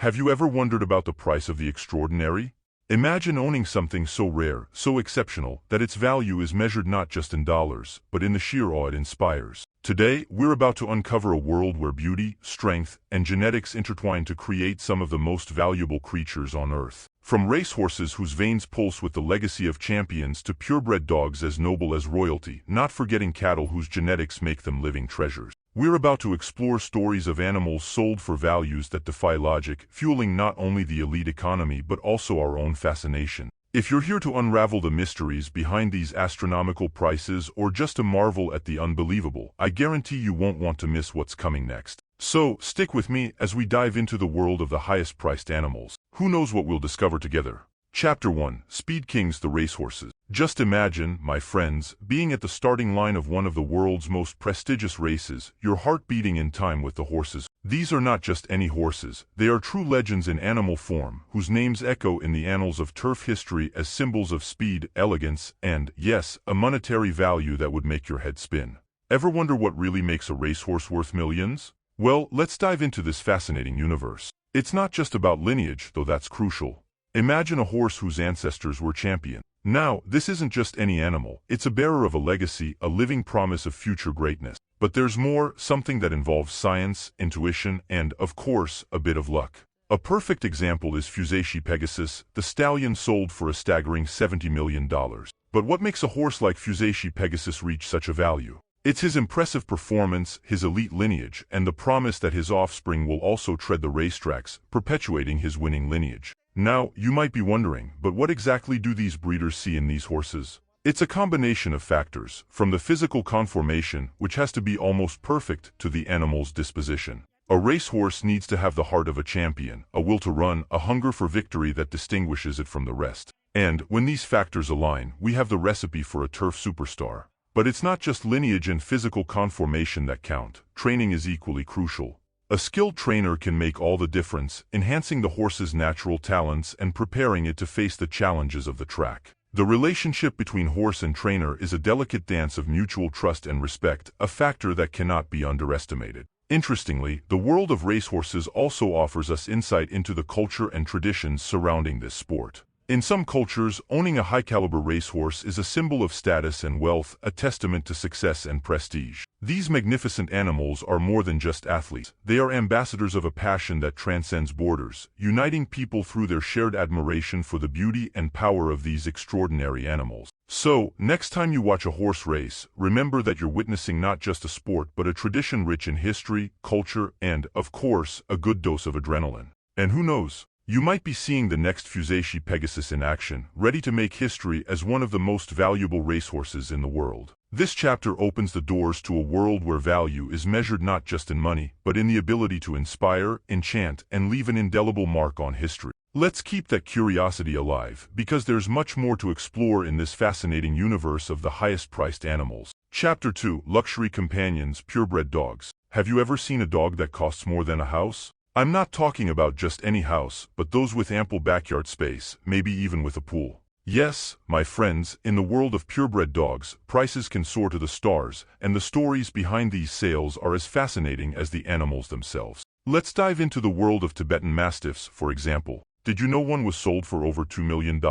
Have you ever wondered about the price of the extraordinary? Imagine owning something so rare, so exceptional, that its value is measured not just in dollars, but in the sheer awe it inspires. Today, we're about to uncover a world where beauty, strength, and genetics intertwine to create some of the most valuable creatures on Earth. From racehorses whose veins pulse with the legacy of champions to purebred dogs as noble as royalty, not forgetting cattle whose genetics make them living treasures. We're about to explore stories of animals sold for values that defy logic, fueling not only the elite economy but also our own fascination. If you're here to unravel the mysteries behind these astronomical prices or just to marvel at the unbelievable, I guarantee you won't want to miss what's coming next. So, stick with me as we dive into the world of the highest-priced animals. Who knows what we'll discover together? Chapter 1: Speed Kings, the Racehorses. Just imagine, my friends, being at the starting line of one of the world's most prestigious races, your heart beating in time with the horses. These are not just any horses, they are true legends in animal form, whose names echo in the annals of turf history as symbols of speed, elegance, and, yes, a monetary value that would make your head spin. Ever wonder what really makes a racehorse worth millions? Well, let's dive into this fascinating universe. It's not just about lineage, though that's crucial. Imagine a horse whose ancestors were champions. Now, this isn't just any animal, it's a bearer of a legacy, a living promise of future greatness. But there's more, something that involves science, intuition, and, of course, a bit of luck. A perfect example is Fusaichi Pegasus, the stallion sold for a staggering $70 million. But what makes a horse like Fusaichi Pegasus reach such a value? It's his impressive performance, his elite lineage, and the promise that his offspring will also tread the racetracks, perpetuating his winning lineage. Now, you might be wondering, but what exactly do these breeders see in these horses? It's a combination of factors, from the physical conformation, which has to be almost perfect, to the animal's disposition. A racehorse needs to have the heart of a champion, a will to run, a hunger for victory that distinguishes it from the rest. And, when these factors align, we have the recipe for a turf superstar. But it's not just lineage and physical conformation that count, training is equally crucial. A skilled trainer can make all the difference, enhancing the horse's natural talents and preparing it to face the challenges of the track. The relationship between horse and trainer is a delicate dance of mutual trust and respect, a factor that cannot be underestimated. Interestingly, the world of racehorses also offers us insight into the culture and traditions surrounding this sport. In some cultures, owning a high-caliber racehorse is a symbol of status and wealth, a testament to success and prestige. These magnificent animals are more than just athletes. They are ambassadors of a passion that transcends borders, uniting people through their shared admiration for the beauty and power of these extraordinary animals. So, next time you watch a horse race, remember that you're witnessing not just a sport but a tradition rich in history, culture, and, of course, a good dose of adrenaline. And who knows? You might be seeing the next Fusaichi Pegasus in action, ready to make history as one of the most valuable racehorses in the world. This chapter opens the doors to a world where value is measured not just in money, but in the ability to inspire, enchant, and leave an indelible mark on history. Let's keep that curiosity alive, because there's much more to explore in this fascinating universe of the highest-priced animals. Chapter 2: Luxury Companions, Purebred Dogs. Have you ever seen a dog that costs more than a house? I'm not talking about just any house, but those with ample backyard space, maybe even with a pool. Yes, my friends, in the world of purebred dogs, prices can soar to the stars, and the stories behind these sales are as fascinating as the animals themselves. Let's dive into the world of Tibetan Mastiffs, for example. Did you know one was sold for over $2 million?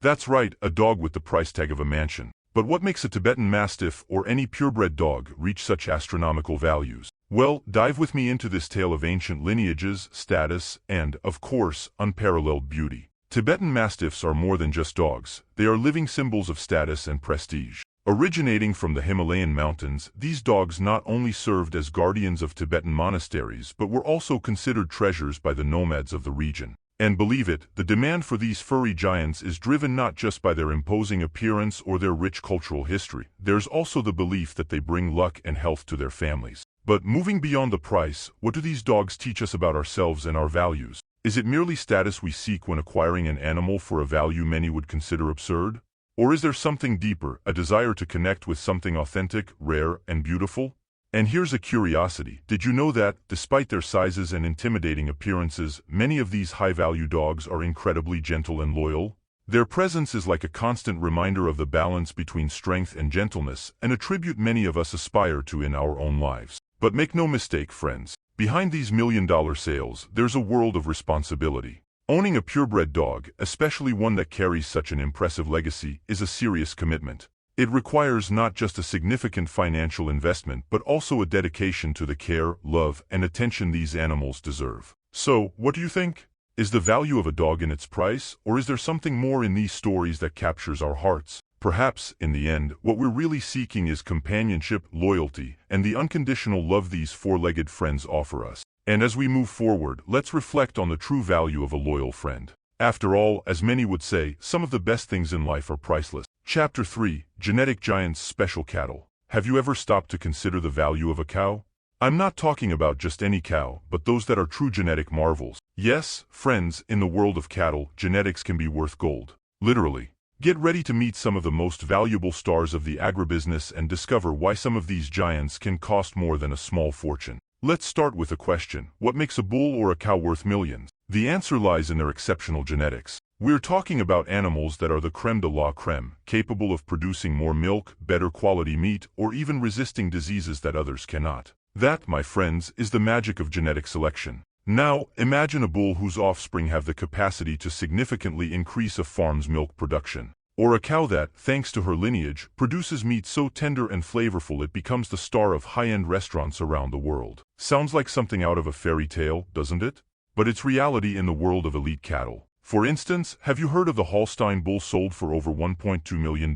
That's right, a dog with the price tag of a mansion. But what makes a Tibetan Mastiff or any purebred dog reach such astronomical values? Well, dive with me into this tale of ancient lineages, status, and, of course, unparalleled beauty. Tibetan Mastiffs are more than just dogs, they are living symbols of status and prestige. Originating from the Himalayan mountains, these dogs not only served as guardians of Tibetan monasteries but were also considered treasures by the nomads of the region. And believe it, the demand for these furry giants is driven not just by their imposing appearance or their rich cultural history. There's also the belief that they bring luck and health to their families. But moving beyond the price, what do these dogs teach us about ourselves and our values? Is it merely status we seek when acquiring an animal for a value many would consider absurd? Or is there something deeper, a desire to connect with something authentic, rare, and beautiful? And here's a curiosity. Did you know that, despite their sizes and intimidating appearances, many of these high-value dogs are incredibly gentle and loyal? Their presence is like a constant reminder of the balance between strength and gentleness, an attribute many of us aspire to in our own lives. But make no mistake, friends, Behind these million-dollar sales, there's a world of responsibility. Owning a purebred dog, especially one that carries such an impressive legacy, is a serious commitment. It requires not just a significant financial investment but also a dedication to the care, love, and attention these animals deserve. So, what do you think? Is the value of a dog in its price, or is there something more in these stories that captures our hearts? Perhaps, in the end, what we're really seeking is companionship, loyalty, and the unconditional love these four-legged friends offer us. And as we move forward, let's reflect on the true value of a loyal friend. After all, as many would say, some of the best things in life are priceless. Chapter 3: Genetic Giants Special Cattle. Have you ever stopped to consider the value of a cow? I'm not talking about just any cow, but those that are true genetic marvels. Yes, friends, in the world of cattle, genetics can be worth gold. Literally. Get ready to meet some of the most valuable stars of the agribusiness and discover why some of these giants can cost more than a small fortune. Let's start with a question. What makes a bull or a cow worth millions? The answer lies in their exceptional genetics. We're talking about animals that are the crème de la crème, capable of producing more milk, better quality meat, or even resisting diseases that others cannot. That, my friends, is the magic of genetic selection. Now, imagine a bull whose offspring have the capacity to significantly increase a farm's milk production. Or a cow that, thanks to her lineage, produces meat so tender and flavorful it becomes the star of high-end restaurants around the world. Sounds like something out of a fairy tale, doesn't it? But it's reality in the world of elite cattle. For instance, have you heard of the Holstein bull sold for over $1.2 million?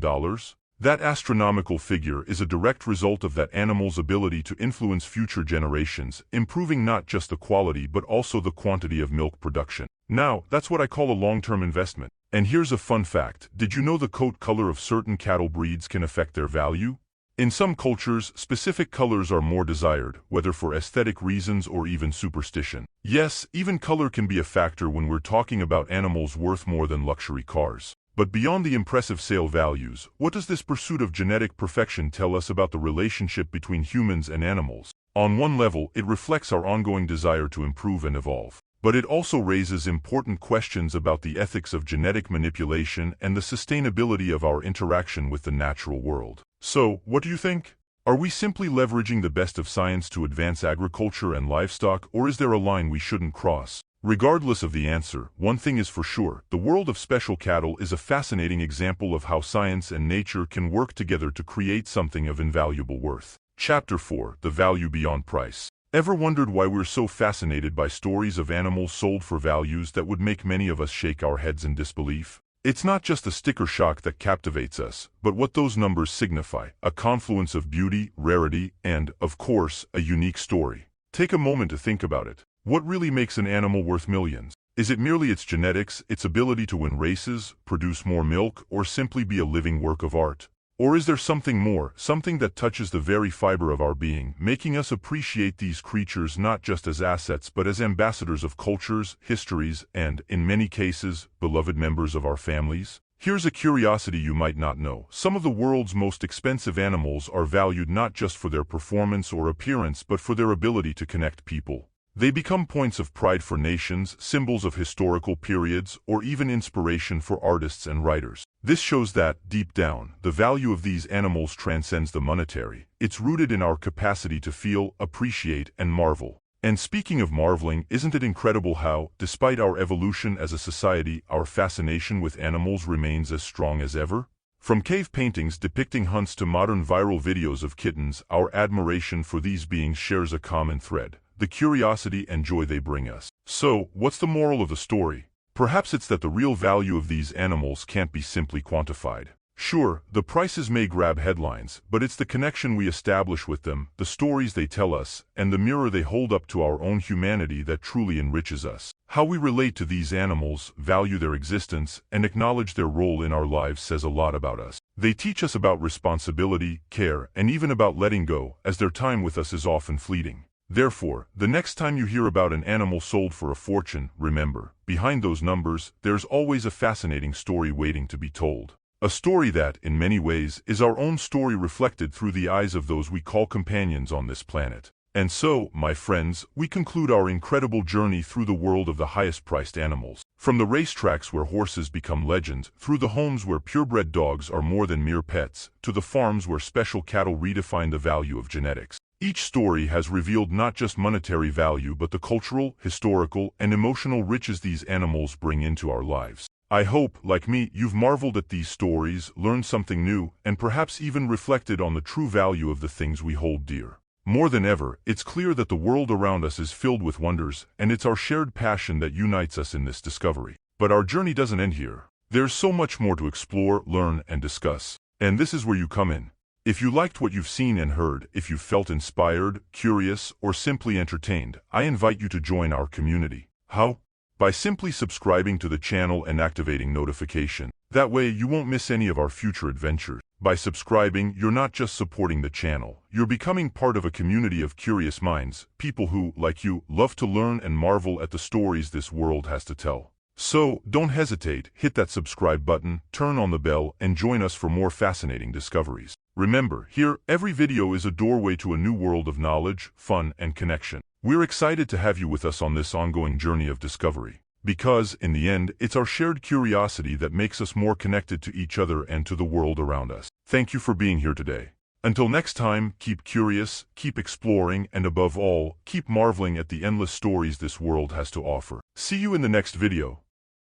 That astronomical figure is a direct result of that animal's ability to influence future generations, improving not just the quality but also the quantity of milk production. Now, that's what I call a long-term investment. And here's a fun fact. Did you know the coat color of certain cattle breeds can affect their value? In some cultures, specific colors are more desired, whether for aesthetic reasons or even superstition. Yes, even color can be a factor when we're talking about animals worth more than luxury cars. But beyond the impressive sale values, what does this pursuit of genetic perfection tell us about the relationship between humans and animals? On one level, it reflects our ongoing desire to improve and evolve. But it also raises important questions about the ethics of genetic manipulation and the sustainability of our interaction with the natural world. So, what do you think? Are we simply leveraging the best of science to advance agriculture and livestock, or is there a line we shouldn't cross? Regardless of the answer, one thing is for sure: the world of special cattle is a fascinating example of how science and nature can work together to create something of invaluable worth. Chapter 4: The Value Beyond Price. Ever wondered why we're so fascinated by stories of animals sold for values that would make many of us shake our heads in disbelief? It's not just the sticker shock that captivates us, but what those numbers signify: a confluence of beauty, rarity, and, of course, a unique story. Take a moment to think about it. What really makes an animal worth millions? Is it merely its genetics, its ability to win races, produce more milk, or simply be a living work of art? Or is there something more, something that touches the very fiber of our being, making us appreciate these creatures not just as assets but as ambassadors of cultures, histories, and, in many cases, beloved members of our families? Here's a curiosity you might not know. Some of the world's most expensive animals are valued not just for their performance or appearance but for their ability to connect people. They become points of pride for nations, symbols of historical periods, or even inspiration for artists and writers. This shows that, deep down, the value of these animals transcends the monetary. It's rooted in our capacity to feel, appreciate, and marvel. And speaking of marveling, isn't it incredible how, despite our evolution as a society, our fascination with animals remains as strong as ever? From cave paintings depicting hunts to modern viral videos of kittens, our admiration for these beings shares a common thread: the curiosity and joy they bring us. So, what's the moral of the story? Perhaps it's that the real value of these animals can't be simply quantified. Sure, the prices may grab headlines, but it's the connection we establish with them, the stories they tell us, and the mirror they hold up to our own humanity that truly enriches us. How we relate to these animals, value their existence, and acknowledge their role in our lives says a lot about us. They teach us about responsibility, care, and even about letting go, as their time with us is often fleeting. Therefore, the next time you hear about an animal sold for a fortune, remember, behind those numbers, there's always a fascinating story waiting to be told. A story that, in many ways, is our own story reflected through the eyes of those we call companions on this planet. And so, my friends, we conclude our incredible journey through the world of the highest-priced animals. From the racetracks where horses become legend, through the homes where purebred dogs are more than mere pets, to the farms where special cattle redefine the value of genetics. Each story has revealed not just monetary value but the cultural, historical, and emotional riches these animals bring into our lives. I hope, like me, you've marveled at these stories, learned something new, and perhaps even reflected on the true value of the things we hold dear. More than ever, it's clear that the world around us is filled with wonders, and it's our shared passion that unites us in this discovery. But our journey doesn't end here. There's so much more to explore, learn, and discuss. And this is where you come in. If you liked what you've seen and heard, if you felt inspired, curious, or simply entertained, I invite you to join our community. How? By simply subscribing to the channel and activating notification. That way you won't miss any of our future adventures. By subscribing, you're not just supporting the channel, you're becoming part of a community of curious minds, people who, like you, love to learn and marvel at the stories this world has to tell. So, don't hesitate, hit that subscribe button, turn on the bell, and join us for more fascinating discoveries. Remember, here, every video is a doorway to a new world of knowledge, fun, and connection. We're excited to have you with us on this ongoing journey of discovery. Because, in the end, it's our shared curiosity that makes us more connected to each other and to the world around us. Thank you for being here today. Until next time, keep curious, keep exploring, and above all, keep marveling at the endless stories this world has to offer. See you in the next video.